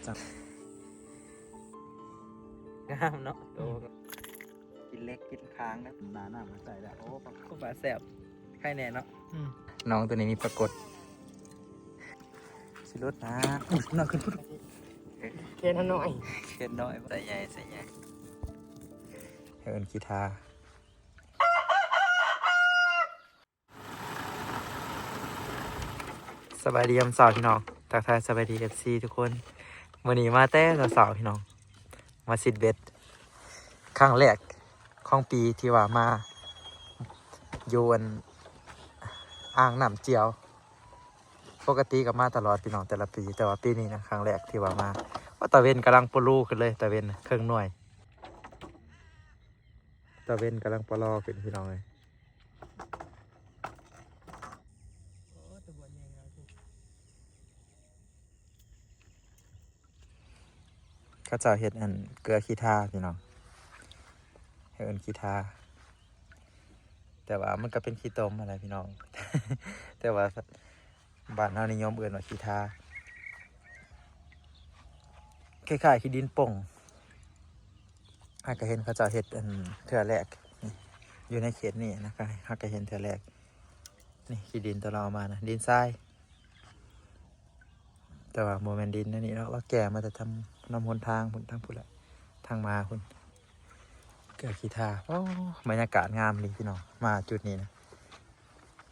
งามเนาะโตกินเล็กกินค้างนะหน้ามันใส่แล้วโอ้ปลา คู่ปลาแสบไข่แน่เนาะ น้องตัวนี้มีปรากฏสิรถนะอุ้ยน้องขึ้นพุทธ เคนหน่อย เขียนน้อยใส่ใหญ่ใส่ใหญ่เอินกีทาสบายดียามสาวพี่น้องทักทายสบายดีFCทุกคนวันนี้มาแต่สาวพี่น้องมาซิดเบ็ดครั้งแรกของปีที่ว่ามาโยนอ่างน้ำเจียวปกติก็มาตลอดพี่น้องแต่ละปีแต่ว่าปีนี้นะครั้งแรกที่ว่ามาว่าตะเวนกำลังปลูขึ้นเลยตะเวนเครื่องหน่วยตะเวนกำลังปลอขึ้นพี่น้องเลยเขาเจ้าเห็ดอันเกลือขี้ทาพี่น้องเห็ดขี้ทาแต่ว่ามันก็เป็นขี้ต้มอะไรพี่น้อง แต่ว่าบ้านเรานิยมเอื่นว่าขี้ทาคล้ายๆขี้ดินป่งอาจจะเห็นเขาเจ้าเห็ดอันเทื่อแรกอยู่ในเขตนี่นะครับอาจจะเห็นเทื่อแรกนี่ขี้ดินตัวเราเอามานะดินทรายแต่ว่าโมเมนดินนี่เราแก่มาแต่ทำนำหนทางคุณทั้งพุ่นละทางมาคุณเกิดขี้ทาโอ้บรรยากาศงามดีพี่น้องมาจุดนี้นะ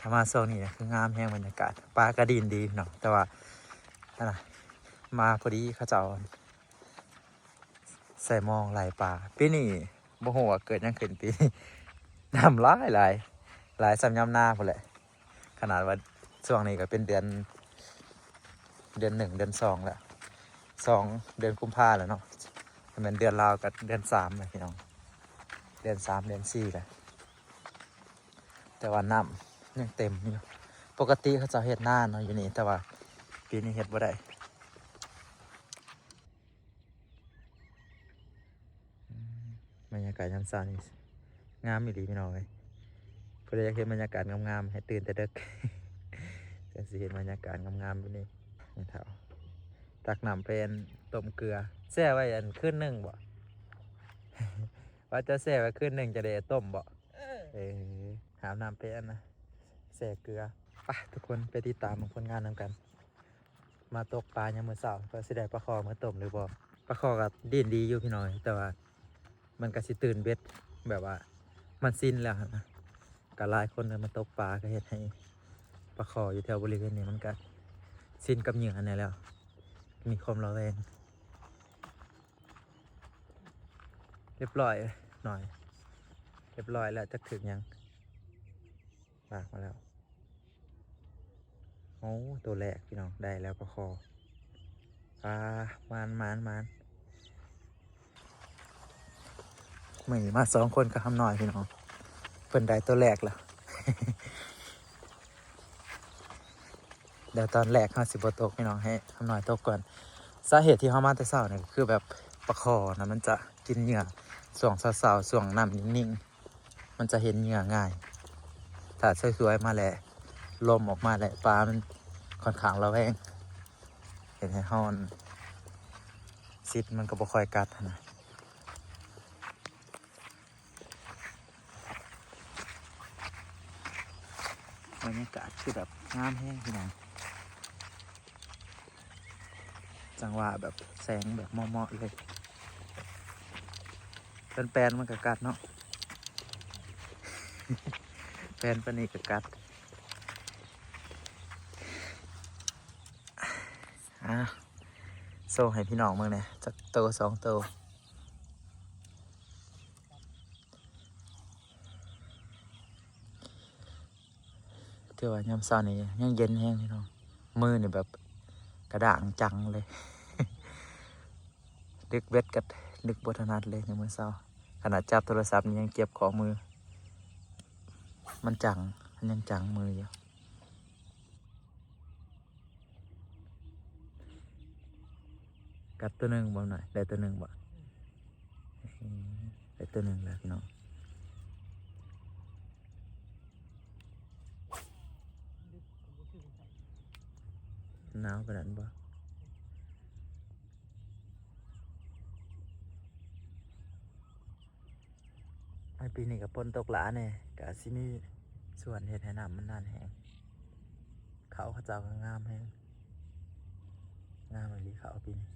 ถ้ามาโซนนี้นะคืองามแห้งบรรยากาศปลากระดินดีพี่น้องแต่ว่าอะไรมาพอดีเขาเจ้าใส่มองไหลปลาปีนี้โมโหว่าเกิดยังขึ้นปีนี้น้ำหลายซ้ำย้ำหน้าพุ่นแหละขนาดว่าช่วงนี้ก็เป็นเดือน1เดือน2แล้ว2 เดือนกุมภาแล้วเนาะเป็นเดือนลาวกับเดือน3เลยพี่น้องเดือน3เดือน4เลยแต่ว่าน้ำยังเต็มอยู่ปกติเขาจะเฮ็ดหน้าเนาะอยู่นี่แต่ว่าปีนี้เฮ็ดบ่ได้บรรยากาศยามเช้านี่งามอีหลีพี่น้องเอ้ยเพิ่นอยากเห็นบรรยากาศงามๆให้ตื่นแต่ดึก จะสิเห็นบรรยากาศงามๆแบบนี้นี่เท่าตักน้ำเป็นต้มเกลือแช่ไว้อันคืนหนึ่งบ่ ว่าจะแช่ไว้คืนหนึ่งจะได้ต้มบ่หาน้ำเป็นนะแช่เกลือไปทุกคนไปติดตามผลงานนำกันมาตกปลายามมื้อเช้าก็สิได้ปลาคอมาต้มหรือบ่ปลาคอก็ดิ้นดีอยู่พี่น้อยแต่ว่ามันก็สิตื่นเบ็ดแบบว่ามันสิ้นแล้วนะก็หลายคนเลยมาตกปลาก็เฮ็ดให้ปลาคออยู่แถวบริเวณนี้มันก็สิ้นกับเหยื่ออันนี้แล้วมีความระแวงเรียบร้อยหน่อยเรียบร้อยแล้วจะถึงยังปากมาแล้วโอ้ตัวแรกพี่น้องได้แล้วปลาคอปลามานไม่มา2 คนก็ทำหน่อยพี่น้องเพิ่นได้ตัวแรกแล้ว เดี๋ยวตอนแรกเขาสิบตกพี่น้องให้ทำหน่อยตกก่อนสาเหตุที่เขามาแต่เช้าเนี่ยคือแบบปลาคอนะมันจะกินเหยื่อส่วงเช้าๆส่วงน้ำนิ่งๆมันจะเห็นเหยื่อง่ายถ้าสวยๆมาแหละลมออกมาแหละปลามันค่อนข้างระแวงเห็นให้ห้อนซิดมันก็บ่ค่อยกัดนะบรรยากาศคือแบบงามแห้งพี่น้องจังหวะแบบแสงแบบเหมาะๆเลยแปลนมันก็กัดเนาะ แปลนปานนี้ก็กัดโซ่ให้พี่น้องมึงเนี่ยจักโต2 โตเที่ยวายามเช้านี่ยังเย็นแห้งพี่น้องมือนี่แบบกระด่างจังเลย ดึกเบ็ดกับดึกบทนัดเลยในมือเช้าขนาดจับโทรศัพท์นี่ยังเจ็บขอมือมันจังมันยังจังมืออยู่กัดตัวหนึ่งบ่หน่อยได้ตัวหนึ่งบ่ได้ตัวหนึ่งแล้วพี่น้องหนาวขนาดนั้นบ่ ในปีนี้กับฝนตกหลาเนี่ยกะสิมีส่วนเฮ็ดให้น้ำมันนานแห้งเขาเจ้าก็งามแห้งงามเลยเขาปีนี้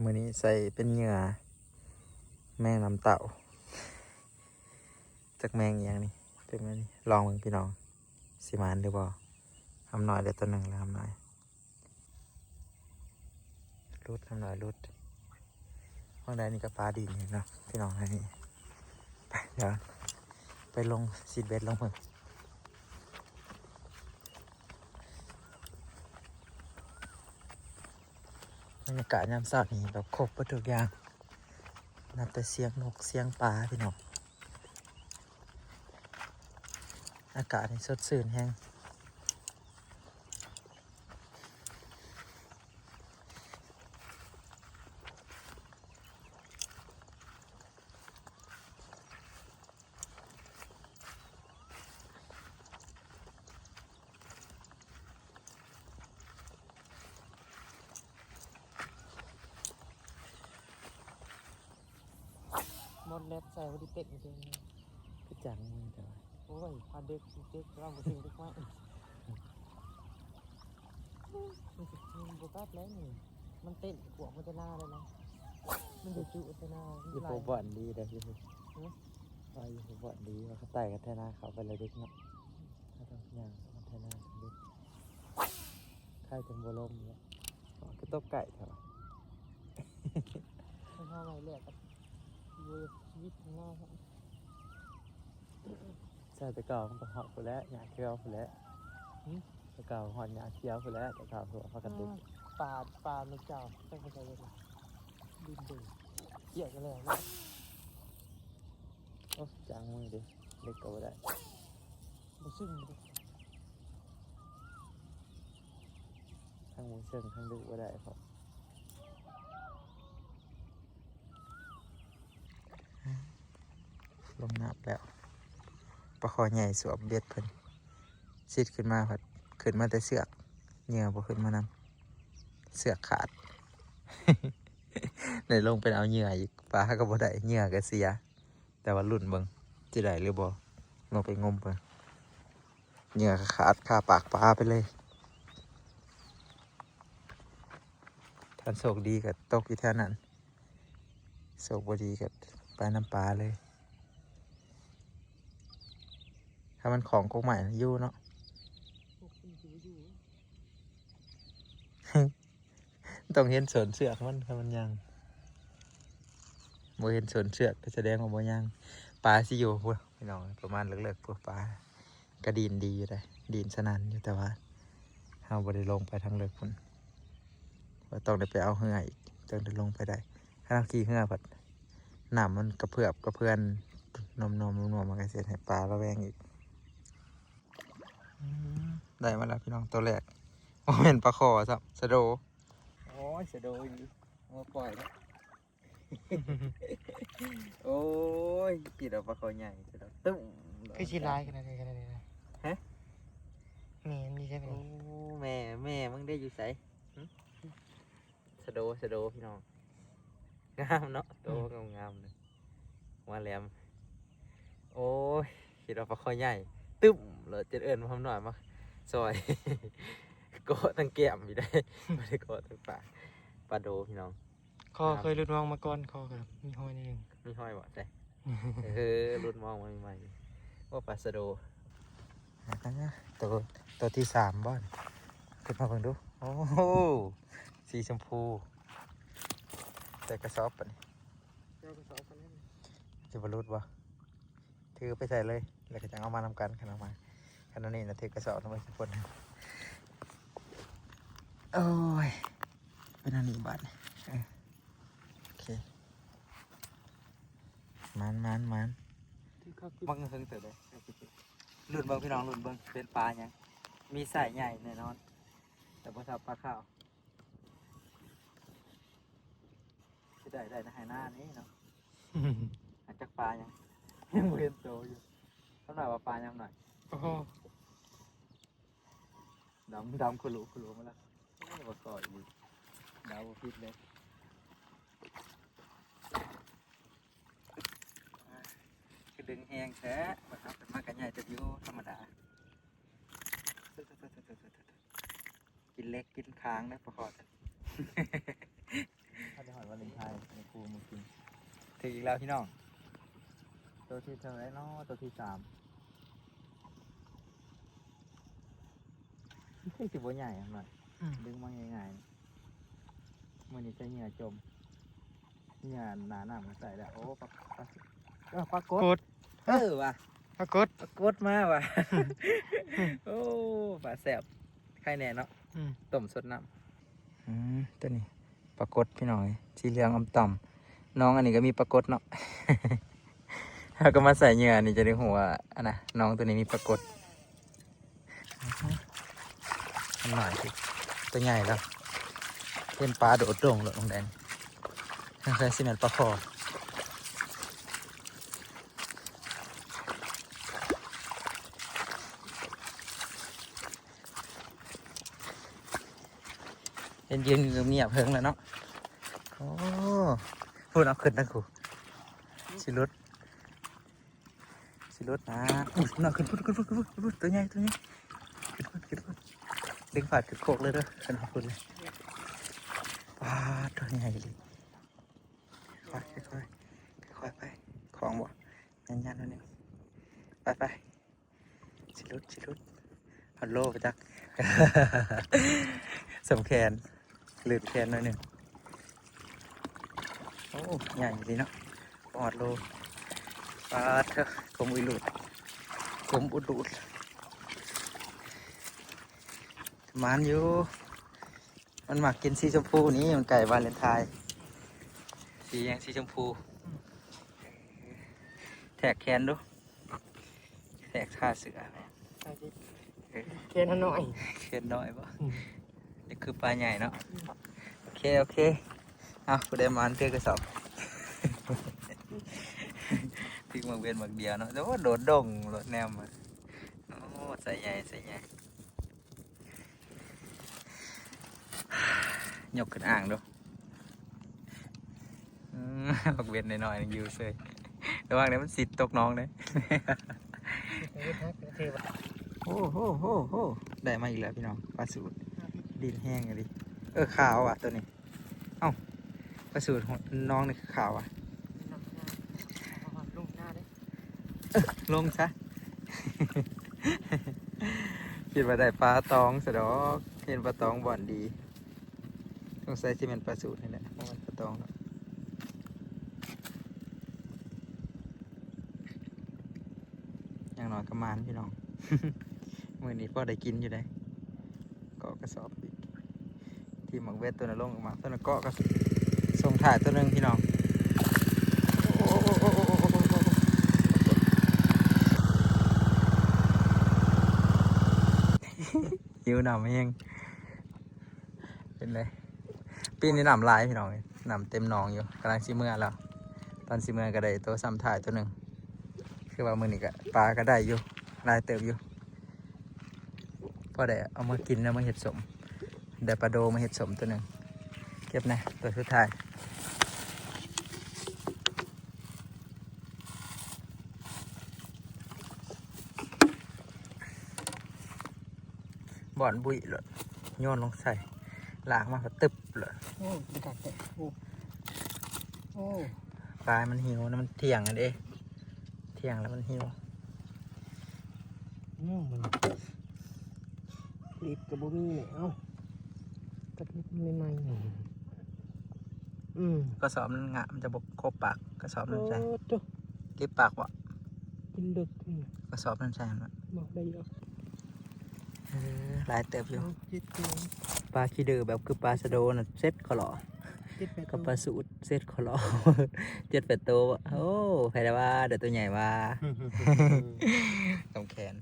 มื้อนี้ใส่เป็นเหงื่อแมงน้ำเต่าจากแมงอหย่างนี้เป็นไงนี่ลองมึงพี่น้องสิมานหรือบ่ทำหน่อยเดี๋ยวตัวหนึ่งแล้วทำหน่อยรุดทำหน่อยรุดห้องใดนี่ก็ปลาดินเห็นเนาะพี่น้องอันนี้ไปเดี๋ยวไปลงซีดเบ็ดลงมือบรรยากาศยามเช้านี่แบบครบหมดทุกอย่างนับแต่เสียงนกเสียงปลาพี่น้องอากาศนี่สดชื่นแห้งมดเล็บใส่บริเป็ดจริง พี่จังมึงแต่ว่า โอ้ยพาเด็กเราไปทิ้งดีกว่ามันโบกัสแล้วนี่มันเต้นขวบมันจะหน้าเลยนะมันจะจุจะหน้า อยู่โผบ่อนดีเลยอยู่ว่าอยู่โผบ่อนดีว่าเขาไต่กันแท่หน้าเขาไปเลยเด็กเนาะเขาต้องย่างกันแท่หน้าเด็กไข่จนบวลมเนี่ยก็ต้มไก่เถอะ ไม่เท่าไรเลยกับชีวิตข้างหน้าครับ ใช่แต่เก่ามันก็หอดไปแล้วหยาเคี้ยวไปแล้วแต่เก่าหอดหยาเคี้ยวไปแล้วแต่เก่าหัวพากันเด็ก ปลาไม่เจ้าต้องไปใส่เลยดินเดือดเกี่ยวกันเลยนะ โอ้จังมึงดิเล็กก็ไม่ได้ มาซึ่ง ทั้งมือเชิงทั้งดุไม่ได้ครับลงน้ำแล้วปลาคอใหญ่สวมเบ็ดเพิ่นซิดขึ้นมาพัดขึ้นมาแต่เสือกเหงื่อบ่ขึ้นมานำเสือกขาด เลยลงเป็นเอาเหงื่ออีกปลาก็บ่ได้เหงื่อก็เสีย แต่ว่าลุ่นเบิ่งจะได้หรือบ่ลงไปงมเบิ่งเหงื่อก็ขาดคาปากปลาไปเลยท่านโชคดีก็ตกอยู่แถวนั้นโชคบ่ดีก็ไปน้ำปลาเลย ถ้ามันของกงใหม่นะอยู่เนาะ ต้องเห็นสวนเสือกมันถ้ามันยังโมเห็นสวนเสือกก็แสดงว่าโมยังปลาสิอยู่พวกพี่น้องประมาณเลิกๆพวกปลากระดินดีอยู่เลยดินสนั่นอยู่แต่ว่าเราบ่ได้ลงไปทางเลิกพุ่นว่าต้องได้ไปเอาเหืออีกจึงได้ลงไปได้ถ้าเราขี่เหือผัดน้ำมันกระเพื่อมกระเพื่อนนมมันก็เสียให้ปลาระแวงอีกได้มาแล้วพี่น้องตัวแรกโอ้เห็นปลาคอสับสะโด โอ้ยเสียดายอยู่มาปล่อยแล้วโอ้ยกินเอาปลาคอใหญ่จะได้ตึ้งคือชีลายกันอะไรนะฮะแม่มีใช่ไหมโอ้แม่มึงได้อยู่ไสสะโดพี่น้องงามเนาะโตงามเลยมาแหลมโอ้ยคิดว่าปลาคอใหญ่ตึ้มเลยจะเอิญมาทำหน่อยมาซอยโกะตั้งแก้มอยู่ได้ไม่ได้โกะตั้งปลาโดพี่น้องคอเคยรุดมองมาก่อนคอครับมีห้อยนิดนึงมีห้อยบ่ใช่รุดมองมาใหม่ว่าปลาสะโดตัวที่สามบ้านขึ้นมาเพิ่งดูโอ้โหสีชมพูใส่กระสอบปะนี่จะบรรลุวะถือไปใส่เลยแล้วก็จะเอามานำกันขนาดมาขนาดนี้นะถือกระสอบลงไปทุกคนโอ้ยเป็นอันนี้บ้านโอเคมันบังเฮิงเติบเลยหลุดเบิ้งพี่น้องหลุดเบิ้งเป็นปลายัง มีสายใหญ่แน่นอน แต่พอทับปลาข้าวจะได้นะหน้านี้เนาะ อาจจะปลายังเรียนโตอยู่สำหรับว่าปลายังหน่อยดำคุรุมาแล้วมาก่อยอยู่ดาวพิษเลยคือดึงแหงแท้มาทำเป็นมากกันใหญ่จะอยู่ธรรมดากินเล็กกินค้างนะประคอดถ้าจะหอยวาเลนไทน์ในครูมากินถึงอีกแล้วพี่น้องตัวที่เท่าไรเนาะตัวที่3นี่คือบัวใหญ่หน่อยดึงมาง่ายๆมันนี่จะเหงื่อจมเหงื่อหนาหนามาใส่แล้วโอ้ปลากดว่ะปลากดมาว่ะ โอ้ปลาแสบใครแน่เนาะต้มสดน้ำตัวนี้ปลากดพี่น้อยสีเหลืองอมต่ำน้องอันนี้ก็มีปลากดเนาะ แล้วก็มาใส่เหงื่อนี่จะได้หัวอันนะน้องตัวนี้มีปลากดหน่อยสิตัวใหญ่แล้วเป็นปลาโดดโด่งเลยลงแดนใส่ซีเมนต์ปลาคอเย็นยืนเงียบเพิ่งแล้วเนาะโอ้พูดเอาขึ้นนะครูสิรุดนะน่าขึ้นพูดตัวใหญ่ขึ้นดึงฝาดขึ้นโคกเลยเด้อขึ้นขอบคุณเลยว้าตัวใหญ่เลยค่อยไปของบ่ยันๆนั่นเองไปสิรุดฮัลโหลไปจัก สำแขนลืดแขนหน่อยหนึ่งโอ้ใหญ่ดีเนาะปอดโลปาดเถอะกลมอุดูดมันอยู่มันหมักกินสีชมพูนี้มันไก่วาเลนไทน์สีชมพูแทกแขนดูแทกท่าเสือเคนหน่อย เขียนน้อยป่ะนี่คือปลาใหญ่เนาะโอเคเอากูได้มันเพื่อกระสอบทิ้งมาเวียนหมักเดียวเนาะแต่ว่าโดดดงโดดแนมมาโอ้ใส่ใหญ่ยกขึ้นอ่างดูหมักเวียนหน่อยๆอยู่เฉยระวังเดี๋ยวมันสิตกน้องเลยโอ้โหได้มาอีกแล้วพี่น้องปลาสูตรดินแห้งเลยดิขาวอ่ะตัวนี้เอ้าปลาสูตรของน้องนี่คือขาวอ่ะลงซะ คิดว่าได้ปลาตองสะดอกเห็นปลาตองบ่อนดีต้องใส่ซีเมนต์ปลาสูตรนี่แหละเพราะมันปลาตองเนาะอย่างน้อยก็มานพี่น้อง มื่อนี้พ่อได้กินอยู่ได้เกาะกระสอบอีกที่หมักเวทตัวนั้นลงออกมาตัวนั้นเกาะก็ส่งถ่ายตัวนึงพี่น้องหิวหนำเองเป็นไรปีนี้หนำลายพี่น้องหนำเต็มหนองอยู่กำลังซีเมื่อแล้วตอนซีเมื่อก็ได้ตัวซ้ำถ่ายตัวหนึ่งคือว่ามือนี้ก็ปลาก็ได้อยู่ลายเติบอยู่พอได้เอามากินแล้วมาเห็ดสมได้ปลาโดมาเห็ดสมตัวหนึ่งเก็บนะตัวสุดท้ายบ่อนบุยเลยโยนลงใส่ลากมาก็ตึบเลยโอ้กระดักเลยโอ้ปลามันหิวนะมันเที่ยงอันเด้เที่ยงแล้วมันหิวมันลิบกับบุมี่เนี่ยเอ้าตัดลิบไม่ไหมกระสอบมันงะมันจะบกครบปากกระสอบนั่นใช่ลิบปากวะกินดึกกระสอบนั่นใช่ไหมบอกได้เยอะหลายเติบอยู่ปลาขี้ดื้อแบบคือปลาสะโดน่ะเซ็ตขอหล่อกับปลาสูตรเซ็ตขอหล่อ7-8 ตัวโอ้ใครได้ว่าเดี๋ยวตัวใหญ่ว่าต้องแขน